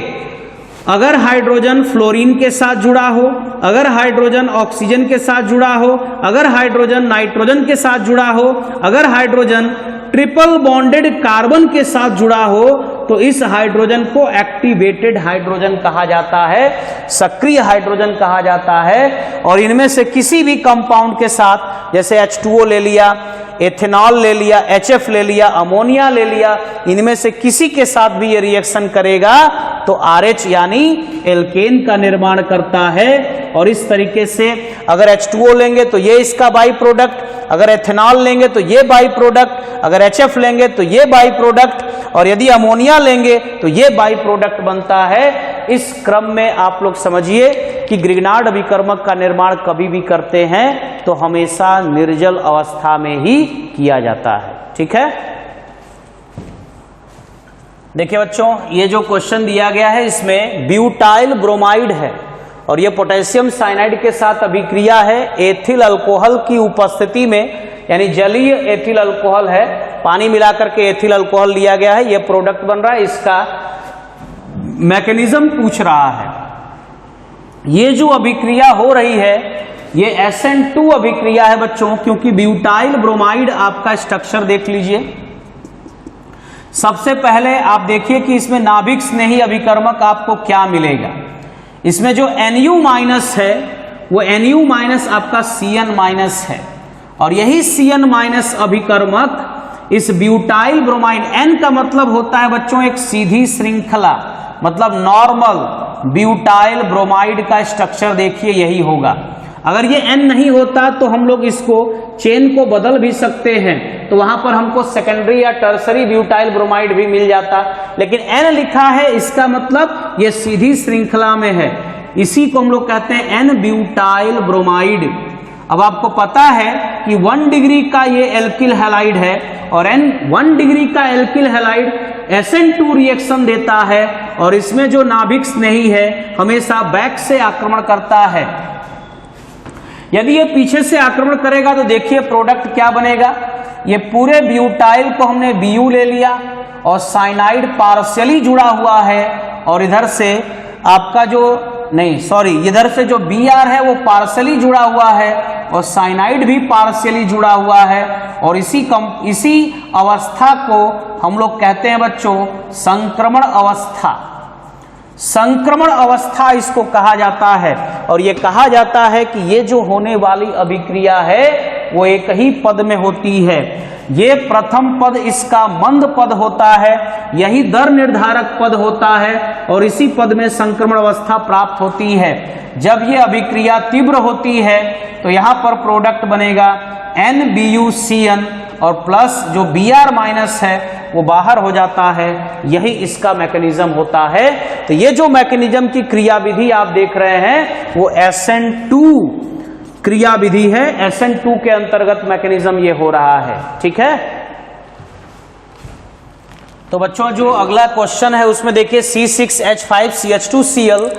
अगर हाइड्रोजन फ्लोरीन के साथ जुड़ा हो, अगर हाइड्रोजन ऑक्सीजन के साथ जुड़ा हो, अगर हाइड्रोजन नाइट्रोजन के साथ जुड़ा हो, अगर हाइड्रोजन ट्रिपल बॉन्डेड कार्बन के साथ जुड़ा हो, तो इस हाइड्रोजन को एक्टिवेटेड हाइड्रोजन कहा जाता है, सक्रिय हाइड्रोजन कहा जाता है। और इनमें से किसी भी कंपाउंड के साथ, जैसे H2O ले लिया, एथेनॉल ले लिया, HF ले लिया, अमोनिया ले लिया, इनमें से किसी के साथ भी ये रिएक्शन करेगा तो RH यानी एल्केन का निर्माण करता है। और इस तरीके से अगर H2O लेंगे तो ये इसका बाई प्रोडक्ट, अगर एथेनॉल लेंगे तो ये बाई प्रोडक्ट, अगर HF लेंगे तो ये बाई प्रोडक्ट, और यदि अमोनिया लेंगे तो ये बाई प्रोडक्ट बनता है। इस क्रम में आप लोग समझिए कि ग्रिग्नार्ड अभिकर्मक का निर्माण कभी भी करते हैं तो हमेशा निर्जल अवस्था में ही किया जाता है। ठीक है, देखिए बच्चों, ये जो क्वेश्चन दिया गया है इसमें ब्यूटाइल ब्रोमाइड है और ये पोटेशियम साइनाइड के साथ अभिक्रिया है एथिल अल्कोहल की उपस्थिति में, यानी जलीय एथिल अल्कोहल है, पानी मिलाकर के एथिल अल्कोहल लिया गया है, ये प्रोडक्ट बन रहा है, इसका मैकेनिज्म पूछ रहा है। ये जो अभिक्रिया हो रही है ये SN2 अभिक्रिया है बच्चों, क्योंकि ब्यूटाइल ब्रोमाइड आपका स्ट्रक्चर देख लीजिए। सबसे पहले आप देखिए कि इसमें नाभिक स्नेही अभिकर्मक आपको क्या मिलेगा। इसमें जो Nu- है वो Nu- आपका Cn- है, और यही Cn- अभिकर्मक इस ब्यूटाइल ब्रोमाइड, N का मतलब होता है बच्चों एक सीधी श्रृंखला, मतलब नॉर्मल ब्यूटाइल ब्रोमाइड का स्ट्रक्चर देखिए यही होगा। अगर ये N नहीं होता तो हम लोग इसको चेन को बदल भी सकते हैं, तो वहां पर हमको सेकेंडरी या टर्सरी ब्यूटाइल ब्रोमाइड भी मिल जाता, लेकिन N लिखा है, इसका मतलब ये सीधी श्रृंखला में है, इसी को हम लोग कहते हैं N ब्यूटाइल ब्रोमाइड। अब आपको पता है कि 1 डिग्री का ये एल्किल हैलाइड है और 1 डिग्री का एल्किल हैलाइड SN2 रिएक्शन देता है, और इसमें जो नाभिक स्नेही है हमेशा बैक से आक्रमण करता है। यदि ये पीछे से आक्रमण करेगा तो देखिए प्रोडक्ट क्या बनेगा, ये पूरे ब्यूटाइल को हमने Bu ले लिया और साइनाइड पार्शियली जुड़ा हुआ है, और इधर से आपका जो इधर से जो Br है वो पार्शियली जुड़ा हुआ है और साइनाइड भी पार्शियली जुड़ा हुआ है, और इसी अवस्था को हम लोग कहते हैं बच्चों संक्रमण अवस्था। संक्रमण अवस्था इसको कहा जाता है, और ये कहा जाता है कि ये जो होने वाली अभिक्रिया है वो एक ही पद में होती है। ये प्रथम पद इसका मंद पद होता है, यही दर निर्धारक पद होता है, और इसी पद में संक्रमण अवस्था प्राप्त होती है। जब ये अभिक्रिया तीव्र होती है तो यहां पर प्रोडक्ट बनेगा NBuCN, और प्लस जो Br माइनस है वो बाहर हो जाता है। यही इसका मैकेनिज्म होता है। तो ये जो मैकेनिज्म की क्रिया विधि आप देख रहे हैं वो SN2 क्रिया विधि है। SN2 के अंतर्गत मैकेनिज्म ये हो रहा है। ठीक है, तो बच्चों जो अगला क्वेश्चन है उसमें देखिए C6H5CH2Cl,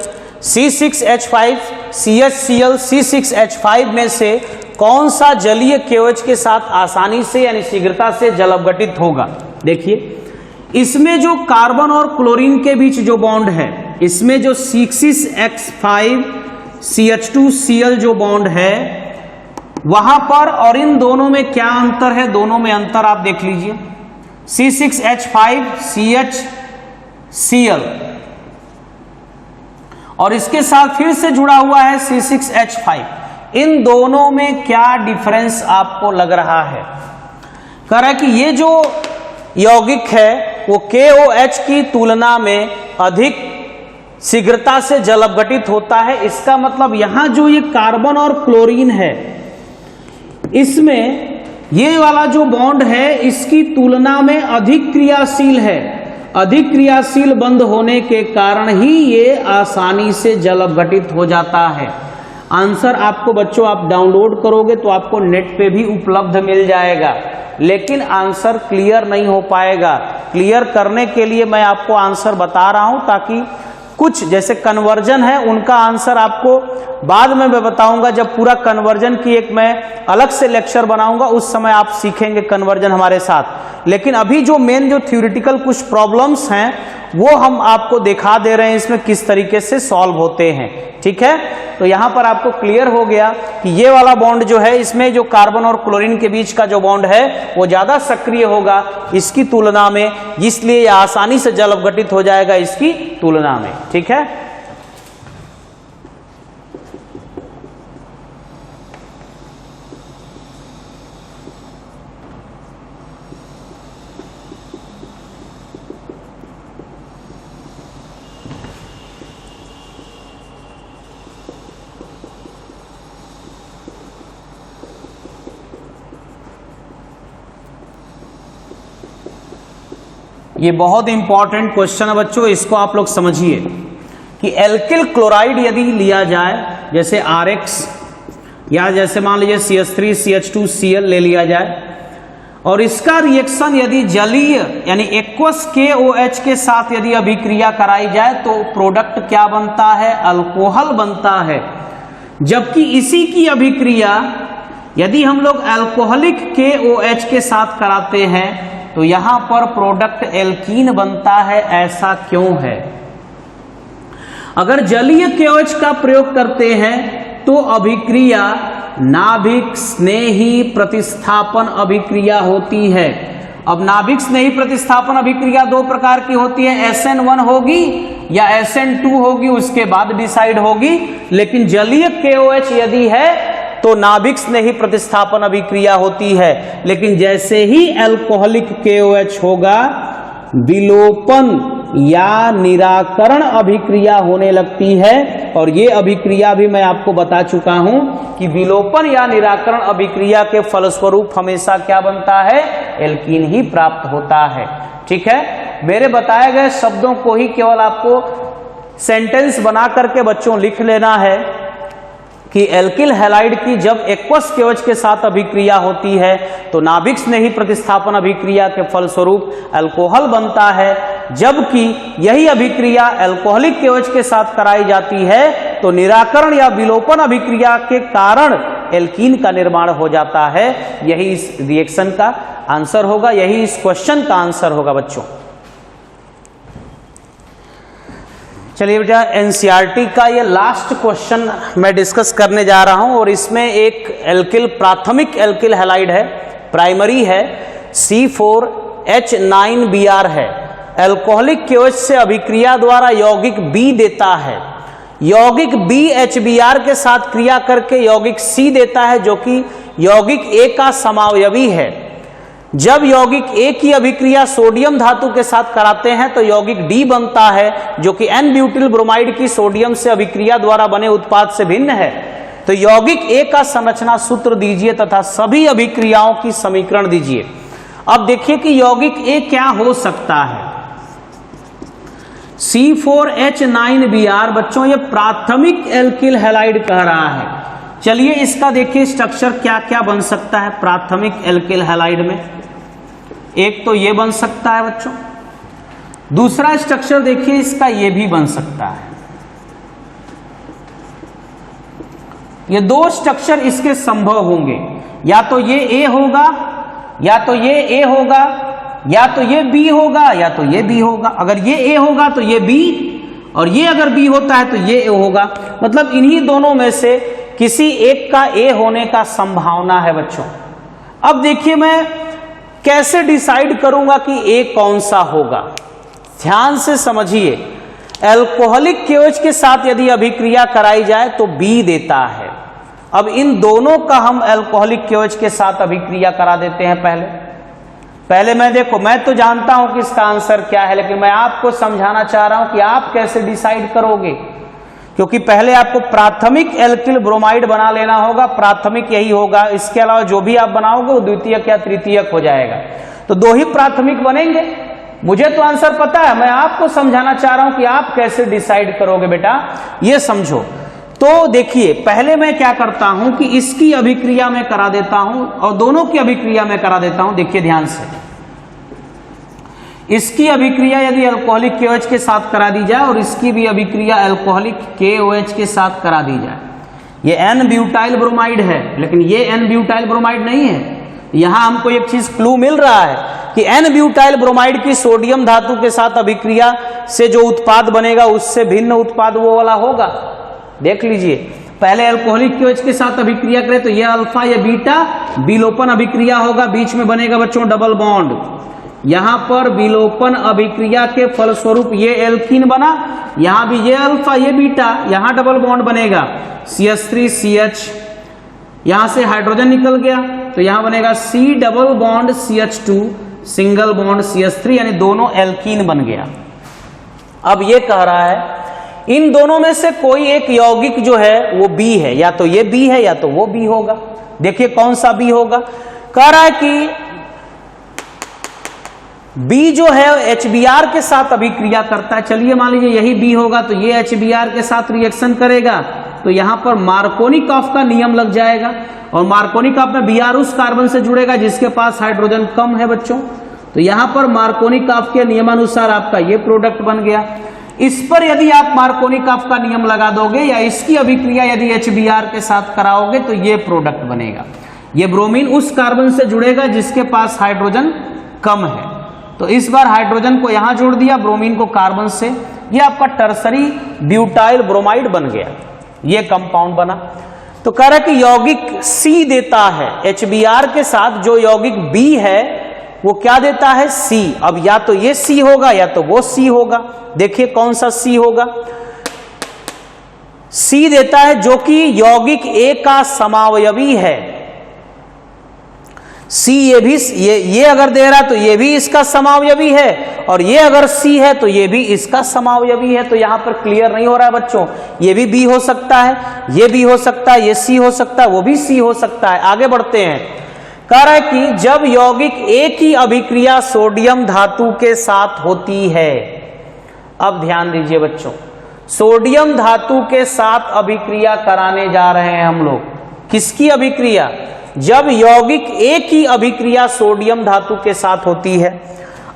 C6H5CHCl, C6H5 में से कौन सा जलीय KOH के साथ आसानी से यानी शीघ्रता से जल अपघटित होगा। देखिए इसमें जो कार्बन और क्लोरीन के बीच जो बॉन्ड है, इसमें जो C6H5CH2Cl जो बॉन्ड है वहां पर, और इन दोनों में क्या अंतर है, दोनों में अंतर आप देख लीजिए। C6H5CHCl और इसके साथ फिर से जुड़ा हुआ है C6H5, इन दोनों में क्या डिफरेंस आपको लग रहा है। कह रहा है कि ये जो यौगिक है वो KOH की तुलना में अधिक शीघ्रता से जल अपघटित होता है। इसका मतलब यहां जो ये कार्बन और क्लोरीन है इसमें ये वाला जो बॉन्ड है इसकी तुलना में अधिक क्रियाशील है। अधिक क्रियाशील बंध होने के कारण ही ये आसानी से जल अपघटित हो जाता है। आंसर आपको बच्चों आप डाउनलोड करोगे तो आपको नेट पे भी उपलब्ध मिल जाएगा, लेकिन आंसर क्लियर नहीं हो पाएगा। क्लियर करने के लिए मैं आपको आंसर बता रहा हूं, ताकि कुछ जैसे कन्वर्जन है उनका आंसर आपको बाद में मैं बताऊंगा। जब पूरा कन्वर्जन की एक मैं अलग से लेक्चर बनाऊंगा उस समय आप सीखेंगे कन्वर्जन हमारे साथ। लेकिन अभी जो मेन जो थ्योरेटिकल कुछ प्रॉब्लम्स हैं वो हम आपको दिखा दे रहे हैं इसमें किस तरीके से सॉल्व होते हैं। ठीक है, तो यहां पर आपको क्लियर हो गया कि ये वाला बॉन्ड जो है इसमें जो कार्बन और क्लोरीन के बीच का जो बॉन्ड है वो ज्यादा सक्रिय होगा इसकी तुलना में, इसलिए यह आसानी से जल अपघटित हो जाएगा इसकी तुलना में। ठीक है, ये बहुत इंपॉर्टेंट क्वेश्चन है बच्चों, इसको आप लोग समझिए कि एल्किल क्लोराइड यदि लिया जाए जैसे RX, या जैसे मान लीजिए CH3CH2Cl ले लिया जाए, और इसका रिएक्शन यदि जलीय यानी एक्वस KOH के साथ यदि अभिक्रिया कराई जाए तो प्रोडक्ट क्या बनता है, अल्कोहल बनता है। जबकि इसी की अभिक्रिया यदि हम लोग अल्कोहलिक KOH के साथ कराते हैं तो यहां पर प्रोडक्ट एल्कीन बनता है। ऐसा क्यों है? अगर जलीय KOH का प्रयोग करते हैं तो अभिक्रिया नाभिक स्नेही प्रतिस्थापन अभिक्रिया होती है। अब नाभिक स्नेही प्रतिस्थापन अभिक्रिया दो प्रकार की होती है, SN1 होगी या SN2 होगी, उसके बाद डिसाइड होगी। लेकिन जलीय KOH यदि है तो नाभिक स्नेही प्रतिस्थापन अभिक्रिया होती है। लेकिन जैसे ही अल्कोहलिक KOH होगा विलोपन या निराकरण अभिक्रिया होने लगती है। और ये अभिक्रिया भी मैं आपको बता चुका हूं कि विलोपन या निराकरण अभिक्रिया के फलस्वरूप हमेशा क्या बनता है, एल्कीन ही प्राप्त होता है। ठीक है, मेरे बताए गए शब्दों को ही केवल आपको सेंटेंस बना करके बच्चों लिख लेना है कि एल्किल हैलाइड की जब एक्वस KOH के साथ अभिक्रिया होती है तो नाभिक स्नेही प्रतिस्थापन अभिक्रिया के फलस्वरूप अल्कोहल बनता है। जबकि यही अभिक्रिया अल्कोहलिक KOH के साथ कराई जाती है तो निराकरण या विलोपन अभिक्रिया के कारण एल्कीन का निर्माण हो जाता है। यही इस रिएक्शन का आंसर होगा, यही इस क्वेश्चन का आंसर होगा बच्चों। चलिए बेटा, एनसीईआरटी का ये लास्ट क्वेश्चन मैं डिस्कस करने जा रहा हूं और इसमें एक एल्किल, प्राथमिक एल्किल हैलाइड है, प्राइमरी है, C4H9Br है, एल्कोहलिक केओएच से अभिक्रिया द्वारा यौगिक B देता है, यौगिक B HBr के साथ क्रिया करके यौगिक C देता है जो कि यौगिक A का समावयवी है। जब यौगिक A की अभिक्रिया सोडियम धातु के साथ कराते हैं तो यौगिक D बनता है जो कि N-ब्यूटिल ब्रोमाइड की सोडियम से अभिक्रिया द्वारा बने उत्पाद से भिन्न है। तो यौगिक A का संरचना सूत्र दीजिए तथा सभी अभिक्रियाओं की समीकरण दीजिए। अब देखिए कि यौगिक A क्या हो सकता है। C4H9Br बच्चों ये प्राथमिक एल्किल हैलाइड कह रहा है। चलिए इसका देखिए स्ट्रक्चर क्या क्या बन सकता है प्राथमिक एल्किल हैलाइड में। एक तो ये बन सकता है बच्चों, दूसरा स्ट्रक्चर देखिए इसका ये भी बन सकता है। ये दो स्ट्रक्चर इसके संभव होंगे, या तो ये A होगा, या तो ये A होगा, या तो ये B होगा, या तो ये B होगा। अगर ये A होगा तो ये B, और ये अगर B होता है तो ये A होगा। मतलब इन्हीं दोनों में से किसी एक का A होने का संभावना है बच्चों। अब देखिए मैं कैसे डिसाइड करूंगा कि A कौन सा होगा, ध्यान से समझिए। एल्कोहलिक केओएच के साथ यदि अभिक्रिया कराई जाए तो B देता है। अब इन दोनों का हम एल्कोहलिक केओएच के साथ अभिक्रिया करा देते हैं। पहले मैं तो जानता हूं कि इसका आंसर क्या है, लेकिन मैं आपको समझाना चाह रहा हूं कि आप कैसे डिसाइड करोगे, क्योंकि पहले आपको प्राथमिक एल्किल ब्रोमाइड बना लेना होगा। प्राथमिक यही होगा, इसके अलावा जो भी आप बनाओगे वो द्वितीयक या तृतीयक हो जाएगा। तो दो ही प्राथमिक बनेंगे। मुझे तो आंसर पता है, मैं आपको समझाना चाह रहा हूं कि आप कैसे डिसाइड करोगे बेटा, ये समझो। तो देखिए पहले मैं क्या करता हूं कि इसकी अभिक्रिया में करा देता हूं और दोनों की अभिक्रिया में करा देता हूं। देखिए ध्यान से, इसकी अभिक्रिया यदि अल्कोहलिक केओएच के साथ करा दी जाए और इसकी भी अभिक्रिया अल्कोहलिक केओएच के साथ करा दी जाए। ये N-ब्यूटाइल ब्रोमाइड है, लेकिन ये N-ब्यूटाइल ब्रोमाइड नहीं है। यहां हमको एक चीज क्लू मिल रहा है कि N-ब्यूटाइल ब्रोमाइड की सोडियम धातु के साथ अभिक्रिया से जो उत्पाद बनेगा उससे भिन्न उत्पाद वो वाला होगा। देख लीजिए, पहले अल्कोहलिक केओएच के साथ अभिक्रिया करें तो ये अल्फा ये बीटा विलोपन अभिक्रिया होगा, बीच में बनेगा बच्चों डबल बॉन्ड। यहां पर विलोपन अभिक्रिया के फलस्वरूप ये एल्कीन बना, यहां भी ये अल्फा ये बीटा, यहां डबल बॉन्ड बनेगा CH3CH, यहां से हाइड्रोजन निकल गया तो यहां बनेगा C double bond CH2 single bond CH3, यानी दोनों एल्कीन बन गया। अब ये कह रहा है इन दोनों में से कोई एक यौगिक जो है वो B है, या तो ये B है या तो वो B होगा। देखिए कौन सा B होगा। कह रहा है कि B जो है HBr के साथ अभिक्रिया करता है। चलिए मान लीजिए यही B होगा तो ये HBr के साथ रिएक्शन करेगा तो यहां पर मार्कोनिकॉफ का नियम लग जाएगा, और मार्कोनिकॉफ में Br उस कार्बन से जुड़ेगा जिसके पास हाइड्रोजन कम है बच्चों। तो यहां पर मार्कोनिकॉफ के नियमानुसार आपका ये प्रोडक्ट बन गया। इस पर यदि आप मार्कोनिकॉफ का नियम लगा दोगे या इसकी अभिक्रिया यदि HBr के साथ कराओगे तो ये प्रोडक्ट बनेगा। ये ब्रोमीन उस कार्बन से जुड़ेगा जिसके पास हाइड्रोजन कम है, तो इस बार हाइड्रोजन को यहां जोड़ दिया, ब्रोमीन को कार्बन से, ये आपका टर्सरी ब्यूटाइल ब्रोमाइड बन गया, ये कंपाउंड बना। तो कह रहा है कि यौगिक C देता है HBr के साथ, जो यौगिक B है वो क्या देता है C। अब या तो ये C होगा या तो वो C होगा। देखिए कौन सा C होगा। C देता है जो कि यौगिक A का समावयवी है। C ये अगर दे रहा तो ये भी इसका समावयवी है, और ये अगर C है तो ये भी इसका समावयवी है। तो यहां पर क्लियर नहीं हो रहा है बच्चों, ये भी B हो सकता है, ये भी हो सकता है, ये C हो सकता है, वो भी C हो सकता है। आगे बढ़ते हैं। कह रहा है कि जब यौगिक A की अभिक्रिया सोडियम धातु के साथ होती है, अब ध्यान दीजिए बच्चों, सोडियम धातु के साथ अभिक्रिया कराने जा रहे हैं हम लोग। किसकी अभिक्रिया? जब यौगिक A की अभिक्रिया सोडियम धातु के साथ होती है।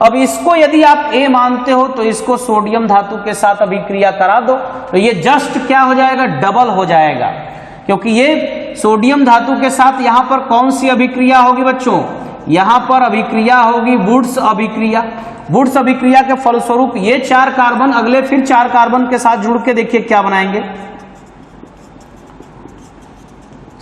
अब इसको यदि आप A मानते हो तो इसको सोडियम धातु के साथ अभिक्रिया करा दो तो ये जस्ट क्या हो जाएगा, डबल हो जाएगा, क्योंकि ये सोडियम धातु के साथ यहां पर कौन सी अभिक्रिया होगी बच्चों, यहां पर अभिक्रिया होगी वुड्स अभिक्रिया। वुड्स अभिक्रिया के फलस्वरूप ये 4 कार्बन अगले फिर 4 कार्बन के साथ जुड़ के देखिए क्या बनाएंगे,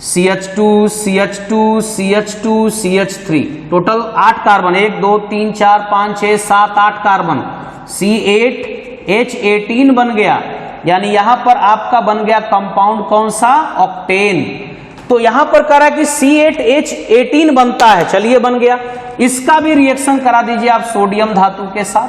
CH2 CH2 CH2 CH3, total 8 carbon, 1 2 3 4 5 6 7 8 carbon, C8H18 बन गया। यानी यहां पर आपका बन गया कंपाउंड कौन सा, ऑक्टेन। तो यहां पर कह रहा है कि C8H18 बनता है, चलिए बन गया। इसका भी रिएक्शन करा दीजिए आप सोडियम धातु के साथ।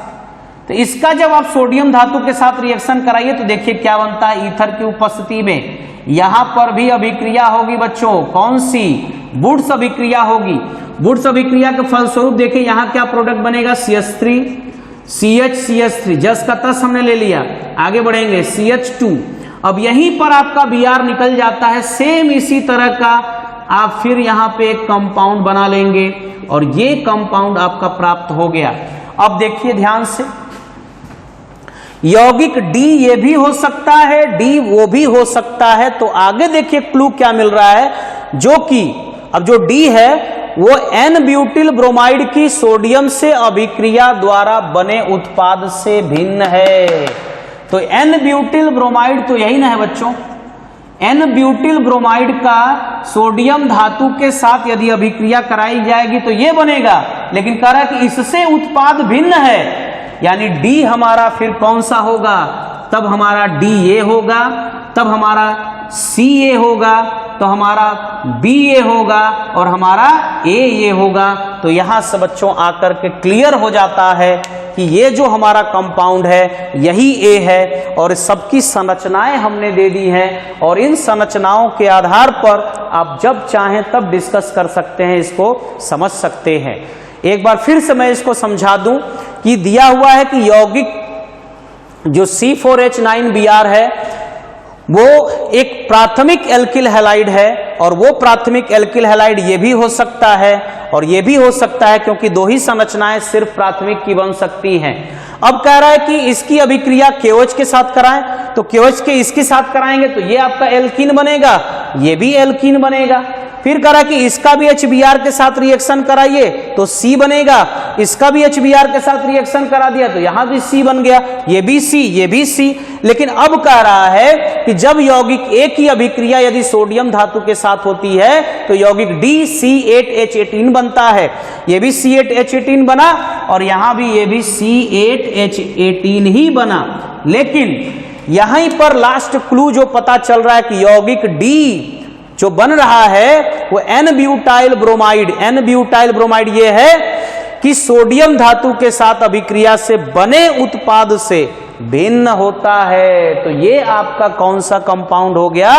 तो इसका जब आप सोडियम धातु के साथ रिएक्शन कराइए तो देखिए क्या बनता है, ईथर की उपस्थिति में यहां पर भी अभिक्रिया होगी बच्चों, कौन सी, वुड्स अभिक्रिया होगी। वुड्स अभिक्रिया के फलस्वरूप देखिए यहां क्या प्रोडक्ट बनेगा, CH3 CH जस का तस हमने ले लिया, आगे बढ़ेंगे CH2। अब यहीं पर आपका Br निकल जाता है, सेम इसी तरह का आप फिर यहां पे एक कंपाउंड बना लेंगे और ये कंपाउंड आपका प्राप्त हो गया। अब देखिए ध्यान से, यौगिक D ये भी हो सकता है, D वो भी हो सकता है। तो आगे देखिए क्लू क्या मिल रहा है, जो कि अब जो D है वो N-ब्यूटिल ब्रोमाइड की सोडियम से अभिक्रिया द्वारा बने उत्पाद से भिन्न है। तो N-ब्यूटिल ब्रोमाइड तो यही ना है बच्चों, N-ब्यूटिल ब्रोमाइड का सोडियम धातु के साथ यदि अभिक्रिया कराई जाएगी तो ये बनेगा, लेकिन कह रहा है कि इससे उत्पाद भिन्न है, यानी D हमारा फिर कौन सा होगा, तब हमारा D ये होगा, तब हमारा C ये होगा, तो हमारा B ये होगा और हमारा A ये होगा। तो यहां से बच्चों आकर के क्लियर हो जाता है कि ये जो हमारा कंपाउंड है यही A है और सबकी संरचनाएं हमने दे दी हैं और इन संरचनाओं के आधार पर आप जब चाहें तब डिस्कस कर सकते हैं, इसको समझ सकते हैं। एक बार फिर से मैं इसको समझा दूं कि दिया हुआ है कि यौगिक जो C4H9Br है वो एक प्राथमिक एल्किल हैलाइड है और वो प्राथमिक एल्किल हैलाइड ये भी हो सकता है और ये भी हो सकता है, क्योंकि दो ही संरचनाएं सिर्फ प्राथमिक की बन सकती हैं। अब कह रहा है कि इसकी अभिक्रिया KOH के साथ कराएं, तो KOH के इसके साथ कराएंगे तो ये आपका एल्कीन बनेगा, ये भी एल्कीन बनेगा। फिर कह रहा है कि इसका भी HBr के साथ रिएक्शन कराइए तो C बनेगा, इसका भी HBr के साथ रिएक्शन करा दिया तो यहां भी C बन गया, ये भी C, ये भी C। लेकिन अब कह रहा है कि जब यौगिक A की अभिक्रिया यदि सोडियम धातु के साथ होती है तो यौगिक D C8H18 बनता है, ये भी C8H18 बना और यहां भी ये भी C8H18 ही बना। लेकिन यहीं पर लास्ट क्लू जो पता चल रहा है कि यौगिक D जो बन रहा है वो N-ब्यूटाइल ब्रोमाइड, N-ब्यूटाइल ब्रोमाइड ये है कि सोडियम धातु के साथ अभिक्रिया से बने उत्पाद से भिन्न होता है। तो ये आपका कौन सा कंपाउंड हो गया,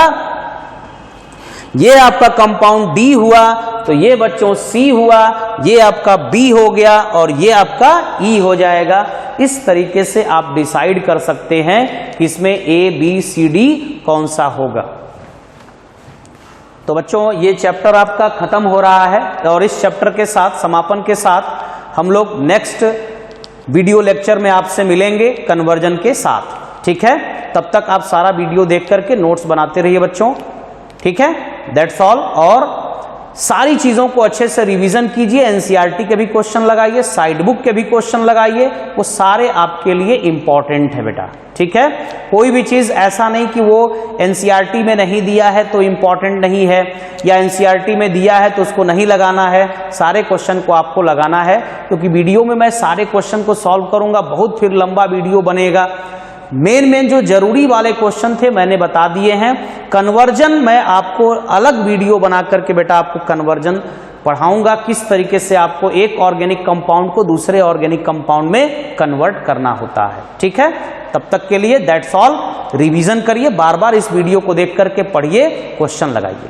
ये आपका कंपाउंड D हुआ, तो ये बच्चों C हुआ, ये आपका B हो गया और ये आपका E हो जाएगा। इस तरीके से आप डिसाइड कर सकते हैं कि इसमें A B C D कौन सा होगा। तो बच्चों ये चैप्टर आपका खत्म हो रहा है और इस चैप्टर के साथ समापन के साथ हम लोग नेक्स्ट वीडियो लेक्चर में आपसे मिलेंगे कन्वर्जन के साथ, ठीक है। तब तक आप सारा वीडियो देख करके नोट्स बनाते रहिए बच्चों, ठीक है। That's all. और सारी चीजों को अच्छे से रिवीजन कीजिए, एनसीईआरटी के भी क्वेश्चन लगाइए, साइड बुक के भी क्वेश्चन लगाइए, वो सारे आपके लिए इंपॉर्टेंट है बेटा, ठीक है। कोई भी चीज ऐसा नहीं कि वो एनसीईआरटी में नहीं दिया है तो इंपॉर्टेंट नहीं है, या एनसीईआरटी में दिया है तो उसको नहीं लगाना है। सारे क्वेश्चन को आपको लगाना है, क्योंकि वीडियो में मैं सारे क्वेश्चन को सॉल्व करूंगा, बहुत फिर लंबा वीडियो बनेगा। मेन जो जरूरी वाले क्वेश्चन थे मैंने बता दिए हैं। कन्वर्जन मैं आपको अलग वीडियो बना करके बेटा आपको कन्वर्जन पढ़ाऊंगा, किस तरीके से आपको एक ऑर्गेनिक कंपाउंड को दूसरे ऑर्गेनिक कंपाउंड में कन्वर्ट करना होता है, ठीक है। तब तक के लिए दैट्स ऑल। रिवीजन करिए, बार बार इस वीडियो को देख करके पढ़िए, क्वेश्चन लगाइए।